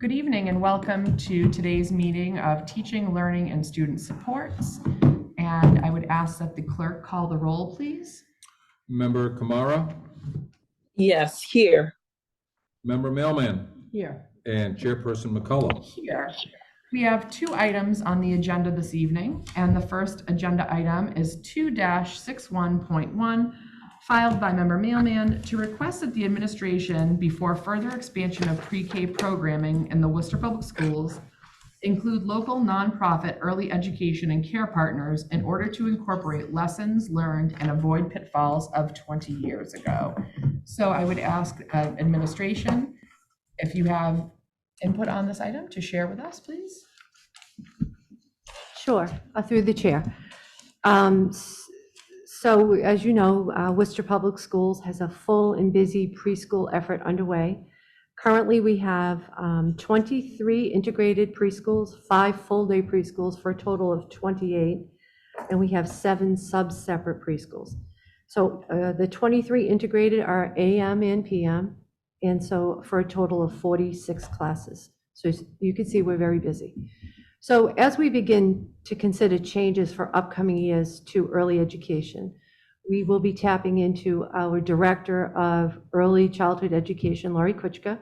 Good evening and welcome to today's meeting of Teaching, Learning, and Student Supports. And I would ask that the clerk call the roll, please. Member Kamara? Yes, here. Member Mailman? Here. And Chairperson McCullough? Here. We have two items on the agenda this evening, and the first agenda item is 2-61.1, filed by Member Mailman to request that the administration, before further expansion of pre-K programming in the Worcester Public Schools, include local nonprofit early education and care partners in order to incorporate lessons learned and avoid pitfalls of 20 years ago. So I would ask administration, if you have input on this item, to share with us, please. Sure, through the chair. So as you know, Worcester Public Schools has a full and busy preschool effort underway. Currently, we have 23 integrated preschools, 5 full-day preschools for a total of 28, and we have 7 sub-separate preschools. So the 23 integrated are AM and PM, and so for a total of 46 classes. So you can see we're very busy. So as we begin to consider changes for upcoming years to early education, we will be tapping into our Director of Early Childhood Education, Lori Kuchka.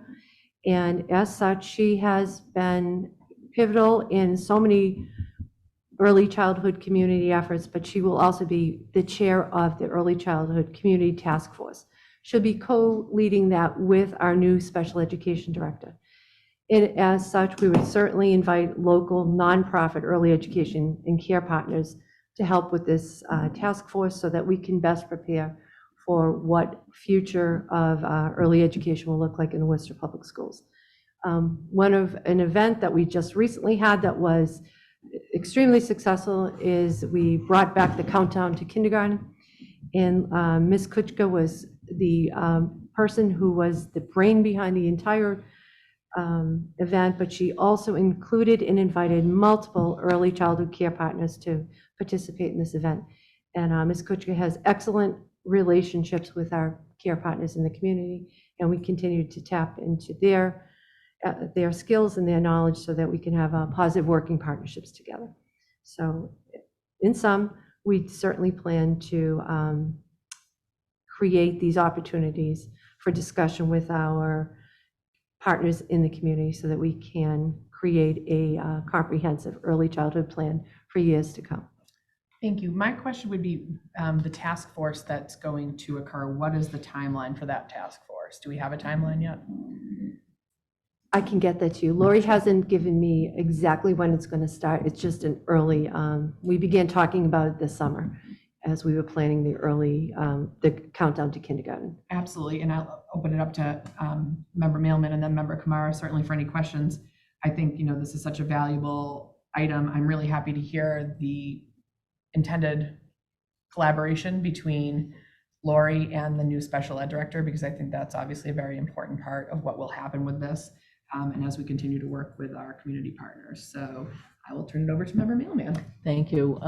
And as such, she has been pivotal in so many early childhood community efforts, but she will also be the chair of the Early Childhood Community Task Force. She'll be co-leading that with our new Special Education Director. And as such, we would certainly invite local nonprofit early education and care partners to help with this task force so that we can best prepare for what future of early education will look like in the Worcester Public Schools. An event that we just recently had that was extremely successful is we brought back the countdown to kindergarten, and Ms. Kuchka was the person who was the brain behind the entire event, but she also included and invited multiple early childhood care partners to participate in this event. And Ms. Kuchka has excellent relationships with our care partners in the community, and we continue to tap into their skills and their knowledge so that we can have positive working partnerships together. So in sum, we certainly plan to create these opportunities for discussion with our partners in the community so that we can create a comprehensive early childhood plan for years to come. Thank you. My question would be the task force that's going to occur. What is the timeline for that task force? Do we have a timeline yet? I can get that to you. Lori hasn't given me exactly when it's going to start. It's just an early, we began talking about it this summer as we were planning the early, the countdown to kindergarten. Absolutely, and I'll open it up to Member Mailman and then Member Kamara, certainly for any questions. I think, this is such a valuable item. I'm really happy to hear the intended collaboration between Lori and the new special ed director, because I think that's obviously a very important part of what will happen with this, and as we continue to work with our community partners. So I will turn it over to Member Mailman. Thank you.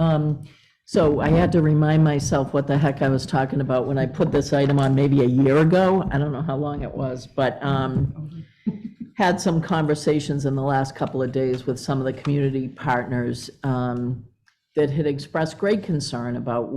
So I had to remind myself what the heck I was talking about when I put this item on maybe a year ago. I don't know how long it was, but had some conversations in the last couple of days with some of the community partners that had expressed great concern about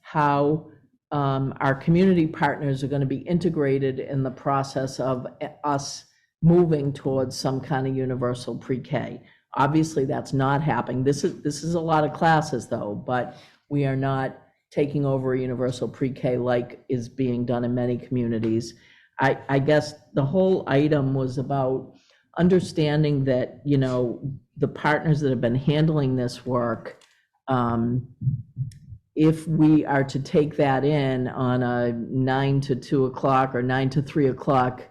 how our community partners are going to be integrated in the process of us moving towards some kind of universal pre-K. Obviously, that's not happening. This is a lot of classes, though, but we are not taking over a universal pre-K like is being done in many communities. I guess the whole item was about understanding that, the partners that have been handling this work, if we are to take that in on a 9 to 2 o'clock or 9 to 3 o'clock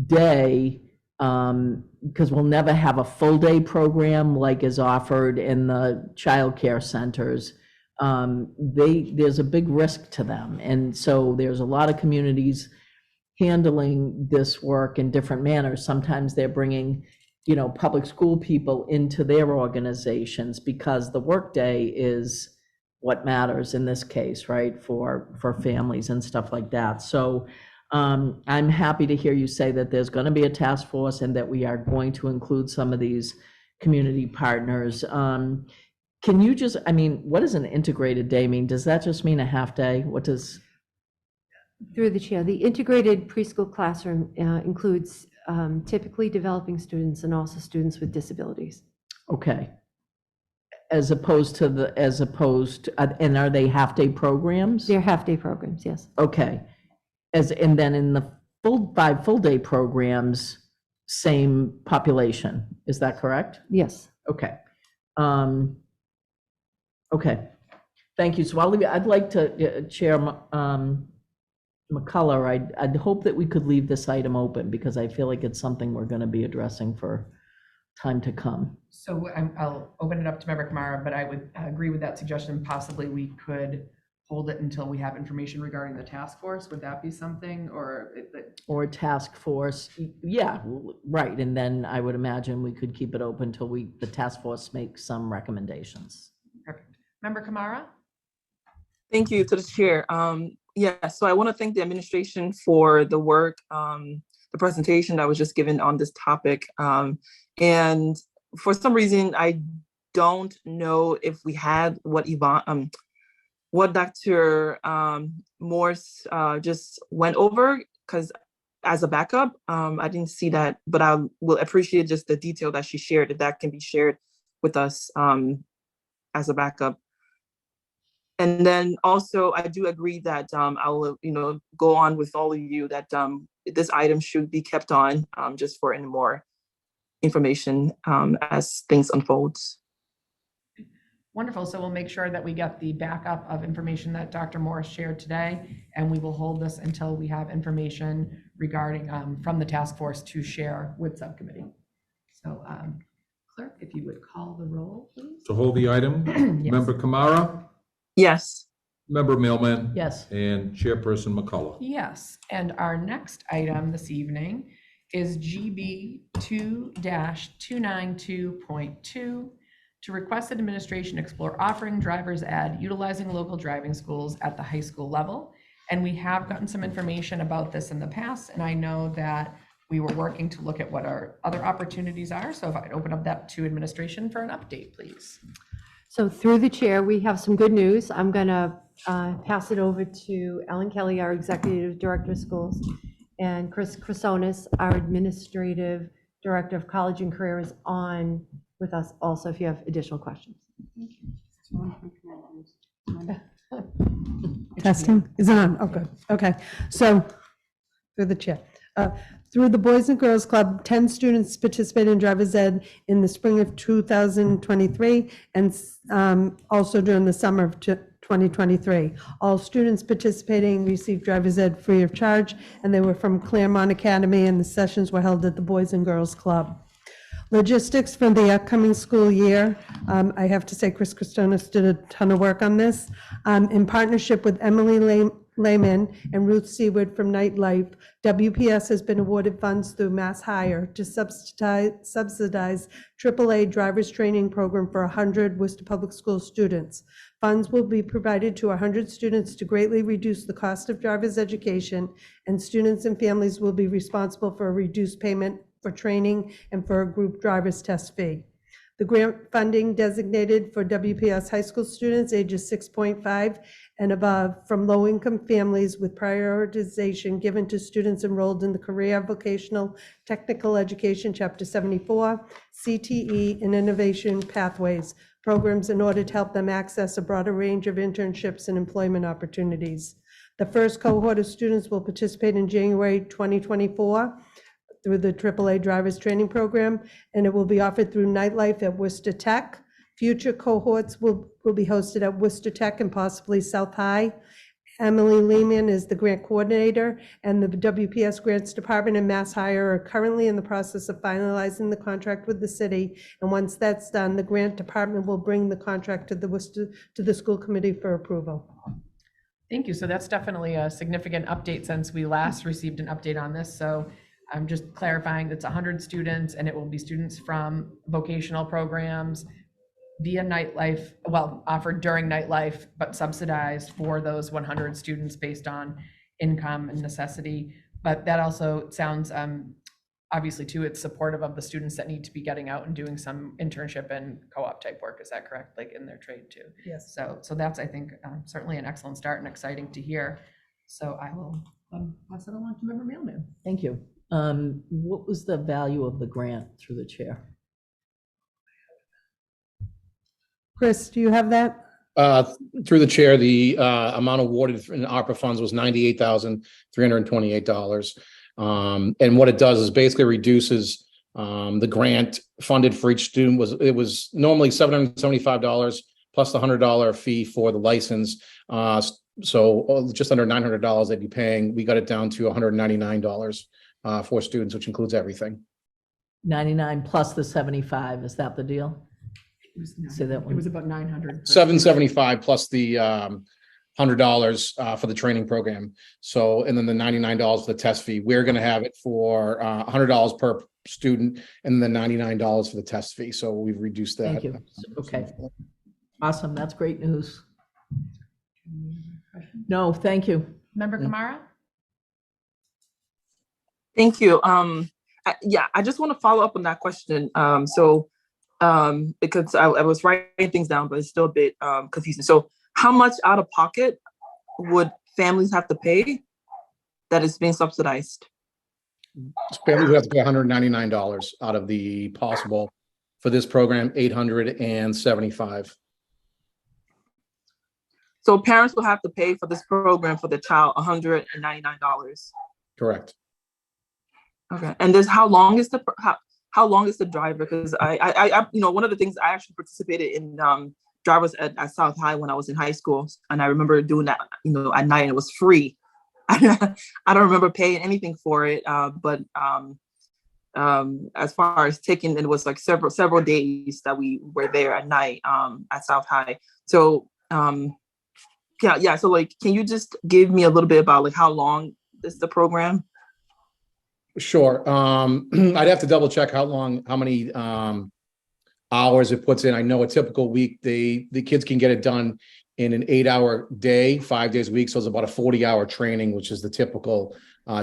day, because we'll never have a full day program like is offered in the child care centers. There's a big risk to them. And so there's a lot of communities handling this work in different manners. Sometimes they're bringing, public school people into their organizations because the workday is what matters in this case, right, for families and stuff like that. So I'm happy to hear you say that there's going to be a task force and that we are going to include some of these community partners. Can you just, I mean, what does an integrated day mean? Does that just mean a half day? What does, Through the chair, the integrated preschool classroom includes typically developing students and also students with disabilities. okay. As opposed to and are they half-day programs? They're half-day programs, yes. Okay. And then in the five full-day programs, same population, is that correct? Yes. Okay. Okay, thank you. So I'd like to, Chair McCullough, I'd hope that we could leave this item open because I feel like it's something we're going to be addressing for time to come. So I'll open it up to Member Kamara, but I would agree with that suggestion. Possibly we could hold it until we have information regarding the task force. Would that be something, or? Or a task force, yeah, right. And then I would imagine we could keep it open until the task force makes some recommendations. Perfect. Member Kamara? Thank you to the chair. Yeah, so I want to thank the administration for the work, the presentation that was just given on this topic. And for some reason, I don't know if we had what Dr. Morse just went over, because as a backup, I didn't see that, but I will appreciate just the detail that she shared, if that can be shared with us as a backup. And then also, I do agree that I will, go on with all of you that this item should be kept on just for any more information as things unfold. Wonderful. So we'll make sure that we get the backup of information that Dr. Morris shared today, and we will hold this until we have information regarding from the task force to share with subcommittee. So clerk, if you would call the roll, please. To hold the item, Yes. Member Kamara, Yes. Member Mailman. Yes. And Chairperson McCullough. Yes, and our next item this evening is GB 2-292.2 to request that administration explore offering driver's ed utilizing local driving schools at the high school level. And we have gotten some information about this in the past, and I know that we were working to look at what our other opportunities are. So if I'd open up that to administration for an update, please. So through the chair, we have some good news. I'm going to pass it over to Ellen Kelly, our Executive Director of Schools, and Chris Chrysonis, our Administrative Director of College and Career, is on with us also if you have additional questions. Testing, is it on? Oh, good, okay. So, through the chair. Through the Boys and Girls Club, 10 students participated in driver's ed in the spring of 2023 and also during the summer of 2023. All students participating received driver's ed free of charge, and they were from Claremont Academy, and the sessions were held at the Boys and Girls Club. Logistics for the upcoming school year. I have to say Chris Christonis did a ton of work on this. In partnership with Emily Lehman and Ruth Seward from Nightlife, WPS has been awarded funds through Mass Hire to subsidize AAA driver's training program for 100 Worcester Public Schools students. Funds will be provided to 100 students to greatly reduce the cost of driver's education, and students and families will be responsible for a reduced payment for training and for a group driver's test fee. The grant funding designated for WPS high school students ages 6.5 and above from low-income families, with prioritization given to students enrolled in the Career Vocational Technical Education Chapter 74, CTE, and Innovation Pathways programs in order to help them access a broader range of internships and employment opportunities. The first cohort of students will participate in January 2024 through the AAA Drivers Training Program, and it will be offered through Nightlife at Worcester Tech. Future cohorts will be hosted at Worcester Tech and possibly South High. Emily Lehman is the grant coordinator, and the WPS Grants Department and Mass Hire are currently in the process of finalizing the contract with the city. And once that's done, the grant department will bring the contract to the school committee for approval. Thank you. So that's definitely a significant update since we last received an update on this. So I'm just clarifying, it's 100 students, and it will be students from vocational programs via Nightlife, well, offered during Nightlife, but subsidized for those 100 students based on income and necessity. But that also sounds, obviously too, it's supportive of the students that need to be getting out and doing some internship and co-op type work. Is that correct? Like in their trade too? Yes. So that's, I think, certainly an excellent start and exciting to hear. So I will pass it along to Member Mailman. Thank you. What was the value of the grant through the chair? Chris, do you have that? Through the chair, the amount awarded in ARPA funds was $98,328. And what it does is basically reduces the grant funded for each student. It was normally $775 plus the $100 fee for the license. So just under $900 they'd be paying. We got it down to $199 for students, which includes everything. 99 plus the 75, is that the deal? Say that It one. was about 900. $775 plus the $100 for the training program. So, and then the $99 for the test fee. We're going to have it for $100 per student, and then $99 for the test fee. So we've reduced that. Thank you. Okay. Awesome. That's great news. No, thank you. Member Kamara? Thank you. Yeah, I just want to follow up on that question. Because I was writing things down, but it's still a bit confusing. So how much out of pocket would families have to pay that is being subsidized? Families have to pay $199 out of the possible for this program, $875. So parents will have to pay for this program for the child $199. Correct. Okay, and this how long is the driver? Because I one of the things I actually participated in drivers at South High when I was in high school, and I remember doing that at night, and it was free. I don't remember paying anything for it, but as far as taking, it was like several days that we were there at night at South High. So yeah. So like, can you just give me a little bit about like how long is the program? Sure. I'd have to double check how many hours it puts in. I know a typical week, the kids can get it done in an 8-hour day, 5 days a week. So it's about a 40-hour training, which is the typical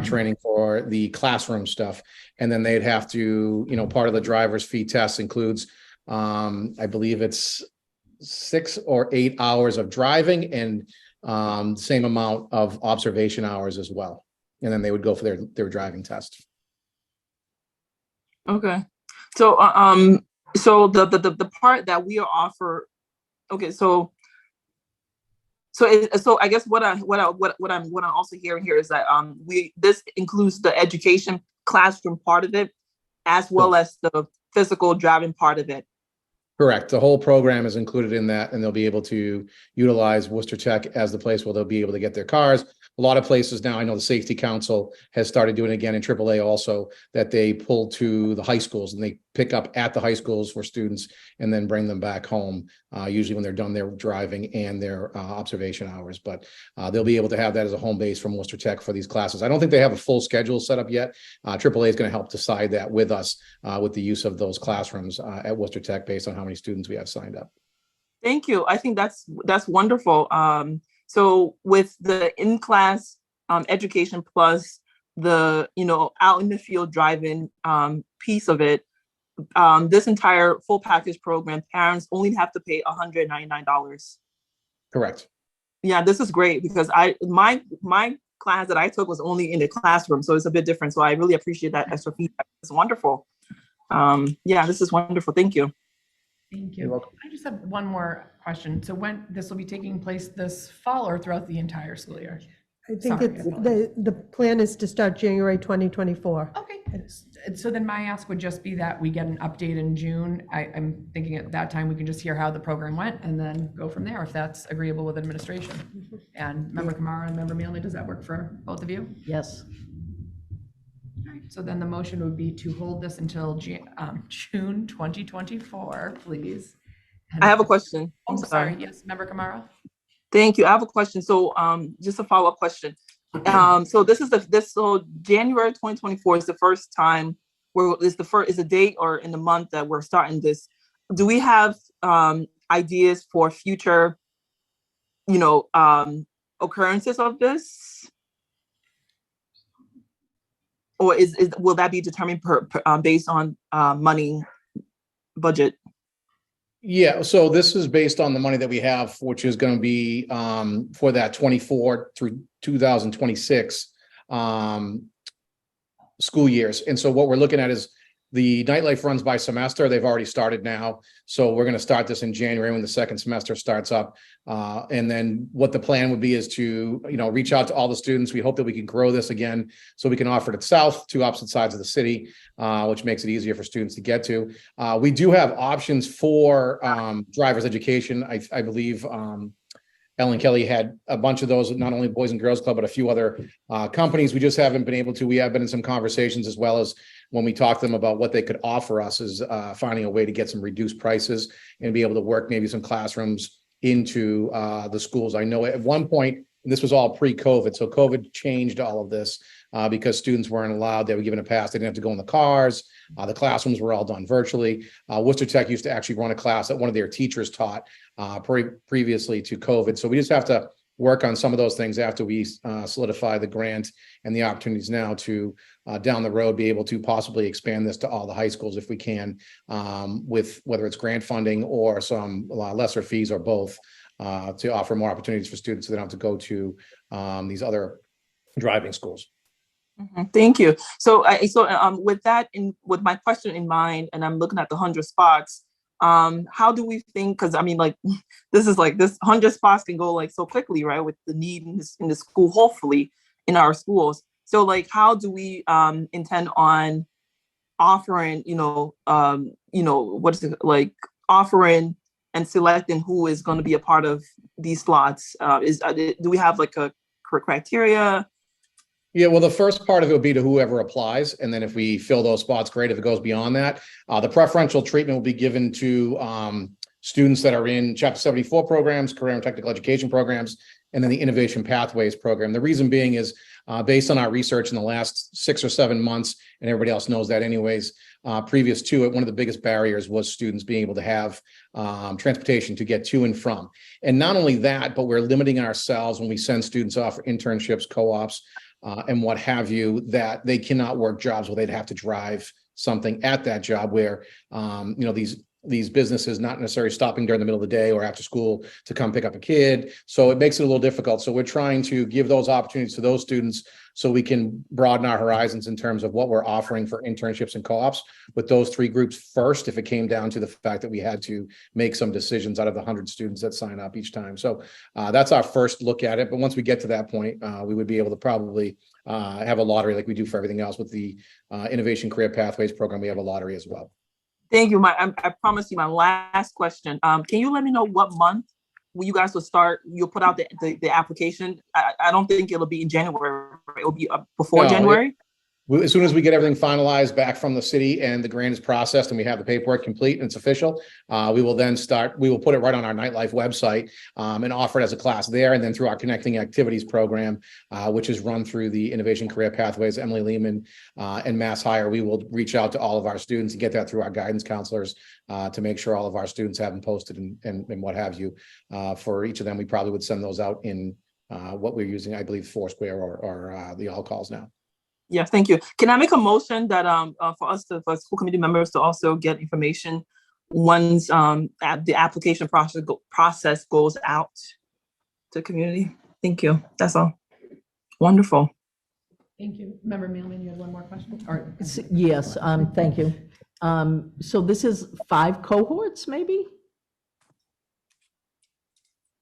training for the classroom stuff. And then they'd have to, part of the driver's fee test includes, I believe it's 6 or 8 hours of driving and same amount of observation hours as well. And then they would go for their driving test. Okay. So so the part that we are offer, okay, so I guess what I'm also hearing here is that this includes the education classroom part of it as well as the physical driving part of it. Correct. The whole program is included in that, and they'll be able to utilize Worcester Tech as the place where they'll be able to get their cars. A lot of places now, I know the Safety Council has started doing it again in AAA also, that they pull to the high schools and they pick up at the high schools for students and then bring them back home, usually when they're done their driving and their observation hours. But they'll be able to have that as a home base from Worcester Tech for these classes. I don't think they have a full schedule set up yet. AAA is going to help decide that with us with the use of those classrooms at Worcester Tech based on how many students we have signed up. Thank you. I think that's wonderful. So with the in-class education plus the, out in the field driving piece of it, this entire full package program, parents only have to pay $199. Correct. Yeah, this is great because my class that I took was only in the classroom, so it's a bit different. So I really appreciate that extra feedback. It's wonderful. Yeah, this is wonderful. Thank you. Thank You're you. welcome. I just have one more question. So when this will be taking place this fall or throughout the entire school year? I think Sorry, it's, I apologize. the plan is to start January 2024. Okay, so then my ask would just be that we get an update in June. I'm thinking at that time we can just hear how the program went and then go from there if that's agreeable with administration. And Member Kamara and Member Mealy, does that work for both of you? Yes. All right, so then the motion would be to hold this until June 2024, please. And I have a question. Oh, I'm sorry. Yes, Member Kamara? Thank you. I have a question. So just a follow-up question. So so January 2024 is the first time is the date or in the month that we're starting this. Do we have ideas for future, occurrences of this? or will that be determined based on money budget? Yeah, so this is based on the money that we have, which is going to be for that 24 through 2026 school years. And so what we're looking at is the nightlife runs by semester. They've already started now. So we're going to start this in January when the second semester starts up. And then what the plan would be is to, reach out to all the students. We hope that we can grow this again so we can offer it at South, two opposite sides of the city, which makes it easier for students to get to. We do have options for driver's education. I believe Ellen Kelly had a bunch of those, not only Boys and Girls Club, but a few other companies. We just haven't been able to. We have been in some conversations, as well as when we talk to them about what they could offer us, is finding a way to get some reduced prices and be able to work maybe some classrooms into the schools. I know at one point, and this was all pre-COVID, so COVID changed all of this because students weren't allowed. They were given a pass. They didn't have to go in the cars. The classrooms were all done virtually. Worcester Tech used to actually run a class that one of their teachers taught previously to COVID. So we just have to work on some of those things after we solidify the grant and the opportunities now to down the road be able to possibly expand this to all the high schools if we can, with whether it's grant funding or some lesser fees or both, to offer more opportunities for students so they don't have to go to these other driving schools. Thank you. So with my question in mind, and I'm looking at the 100 spots, how do we think, because this 100 spots can go so quickly, right, with the need in the school, hopefully in our schools. So how do we intend on offering, offering and selecting who is going to be a part of these slots? Do we have a criteria? Yeah, well, the first part of it would be to whoever applies. And then if we fill those spots, great. If it goes beyond that, the preferential treatment will be given to students that are in Chapter 74 programs, career and technical education programs, and then the Innovation Pathways program. The reason being is based on our research in the last 6 or 7 months, and everybody else knows that anyways, previous to it, one of the biggest barriers was students being able to have transportation to get to and from. And not only that, but we're limiting ourselves when we send students off for internships, co-ops, and what have you, that they cannot work jobs where they'd have to drive something at that job where, these businesses not necessarily stopping during the middle of the day or after school to come pick up a kid. So it makes it a little difficult. So we're trying to give those opportunities to those students so we can broaden our horizons in terms of what we're offering for internships and co-ops with those 3 groups first, if it came down to the fact that we had to make some decisions out of the 100 students that sign up each time. So that's our first look at it. But once we get to that point, we would be able to probably have a lottery like we do for everything else with the Innovation Career Pathways program. We have a lottery as well. Thank you. I promise you my last question. Can you let me know what month you guys will start? You'll put out the application. I don't think it'll be in January. It'll be before January. As soon as we get everything finalized back from the city and the grant is processed and we have the paperwork complete and it's official, we will put it right on our nightlife website and offer it as a class there. And then through our Connecting Activities program, which is run through the Innovation Career Pathways, Emily Lehman and Mass Hire, we will reach out to all of our students and get that through our guidance counselors to make sure all of our students have them posted and what have you. For each of them, we probably would send those out in what we're using, I believe, Foursquare or the All Calls now. Yes, thank you. Can I make a motion that for school committee members to also get information once the application process goes out to community? Thank you. That's all. Wonderful. Thank you. Member Mailman, you had one more question? Yes, thank you. So this is 5 cohorts, maybe?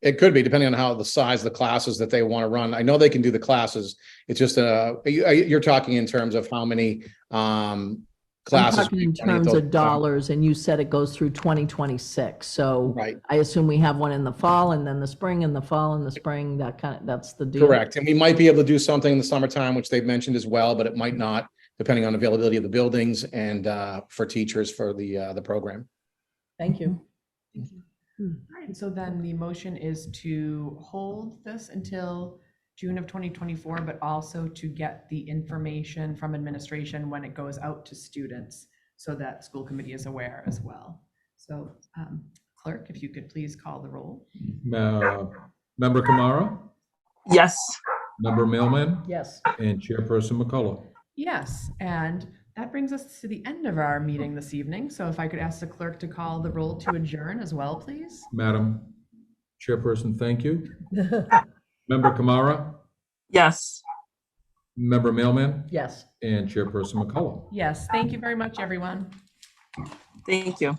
It could be, depending on how the size of the classes that they want to run. I know they can do the classes. It's just you're talking in terms of how many classes. I'm talking in terms of dollars, and you said it goes through 2026. So right. I assume we have one in the fall, and then the spring, and the fall, and the spring. That's the deal. Correct. And we might be able to do something in the summertime, which they've mentioned as well, but it might not, depending on availability of the buildings and for teachers for the program. Thank you. All right, so then the motion is to hold this until June of 2024, but also to get the information from administration when it goes out to students so that school committee is aware as well. So clerk, if you could please call the roll. Member Kamara, Yes. Member Mailman, Yes. and Chairperson McCullough. Yes, and that brings us to the end of our meeting this evening. So if I could ask the clerk to call the roll to adjourn as well, please. Madam Chairperson, thank you. Member Kamara, Yes. Member Mailman, Yes. and Chairperson McCullough. Yes, thank you very much, everyone. Thank you.